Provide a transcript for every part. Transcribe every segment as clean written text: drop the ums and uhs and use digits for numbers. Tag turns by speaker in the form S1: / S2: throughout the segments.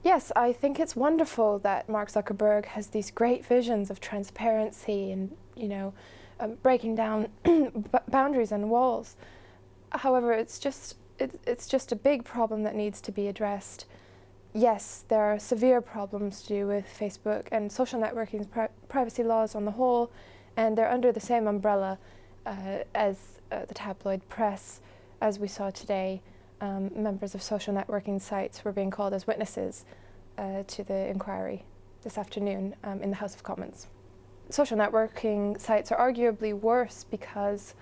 S1: Yes, I think it's wonderful that Mark Zuckerberg has these great visions of transparency and, breaking down boundaries and walls. However, it's just a big problem that needs to be addressed. Yes, there are severe problems to do with Facebook and social networking's privacy laws on the whole, and they're under the same umbrella as the tabloid press. As we saw today, members of social networking sites were being called as witnesses to the inquiry this afternoon in the House of Commons. Social networking sites are arguably worse because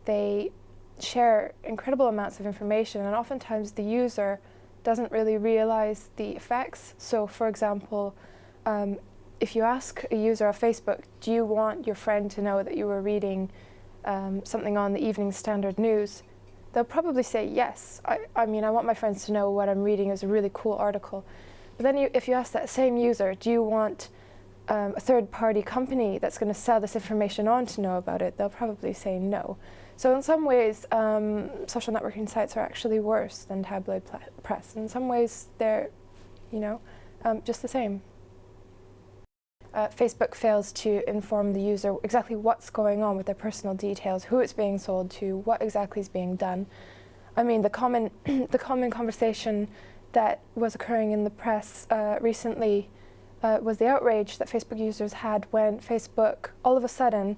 S1: they share incredible amounts of information, and oftentimes the user doesn't really realize the effects. So, for example, if you ask a user of Facebook, do you want your friend to know that you were reading something on the Evening Standard News, they'll probably say yes. I mean, I want my friends to know what I'm reading is a really cool article. But then if you ask that same user, do you want a third-party company that's going to sell this information on to know about it, they'll probably say no. So in some ways, social networking sites are actually worse than tabloid press. In some ways, they're, just the same. Facebook fails to inform the user exactly what's going on with their personal details, who it's being sold to, what exactly is being done. I mean, the common conversation that was occurring in the press recently was the outrage that Facebook users had when Facebook all of a sudden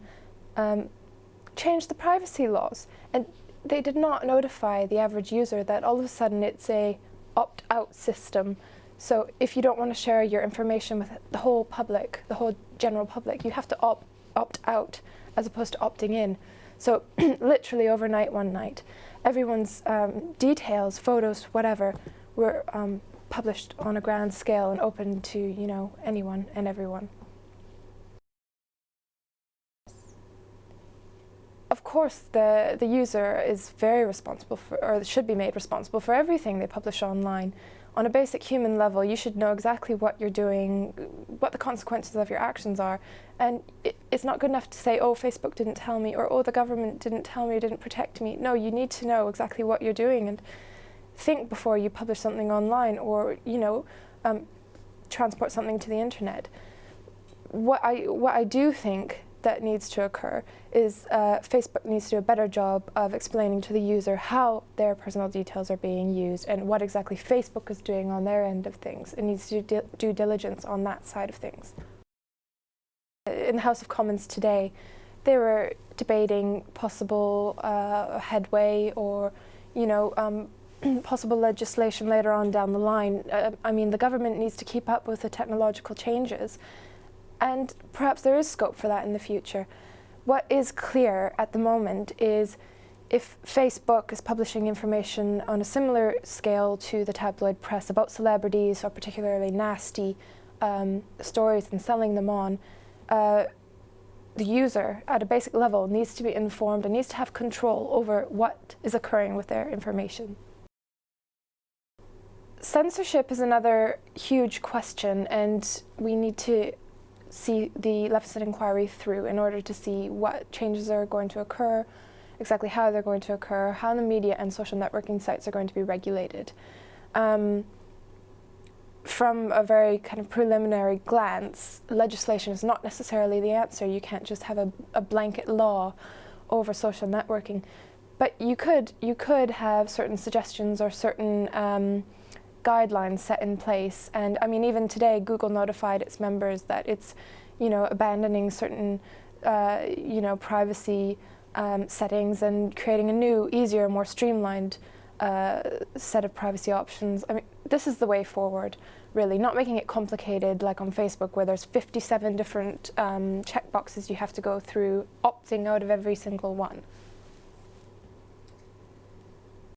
S1: changed the privacy laws, and they did not notify the average user that all of a sudden it's a opt-out system. So if you don't want to share your information with the whole public, the whole general public, you have to opt out as opposed to opting in. So literally overnight, one night, everyone's details, photos, whatever, were published on a grand scale and open to, anyone and everyone. Of course, the user is very responsible for, or should be made responsible for everything they publish online. On a basic human level, you should know exactly what you're doing, what the consequences of your actions are. And it's not good enough to say, oh, Facebook didn't tell me, or oh, the government didn't tell me, didn't protect me. No, you need to know exactly what you're doing and think before you publish something online or, transport something to the internet. What I do think that needs to occur is Facebook needs to do a better job of explaining to the user how their personal details are being used and what exactly Facebook is doing on their end of things. It needs to do due diligence on that side of things. In the House of Commons today, they were debating possible headway or, possible legislation later on down the line. I mean, the government needs to keep up with the technological changes, and perhaps there is scope for that in the future. What is clear at the moment is if Facebook is publishing information on a similar scale to the tabloid press about celebrities or particularly nasty stories and selling them on, the user at a basic level needs to be informed and needs to have control over what is occurring with their information. Censorship is another huge question, and we need to see the Leveson Inquiry through in order to see what changes are going to occur, exactly how they're going to occur, how the media and social networking sites are going to be regulated. From a very kind of preliminary glance, legislation is not necessarily the answer. You can't just have a blanket law over social networking, but you could have certain suggestions or certain guidelines set in place. And I mean, even today, Google notified its members that it's, abandoning certain, privacy settings and creating a new, easier, more streamlined set of privacy options. I mean, this is the way forward, really, not making it complicated like on Facebook where there's 57 different checkboxes you have to go through, opting out of every single one.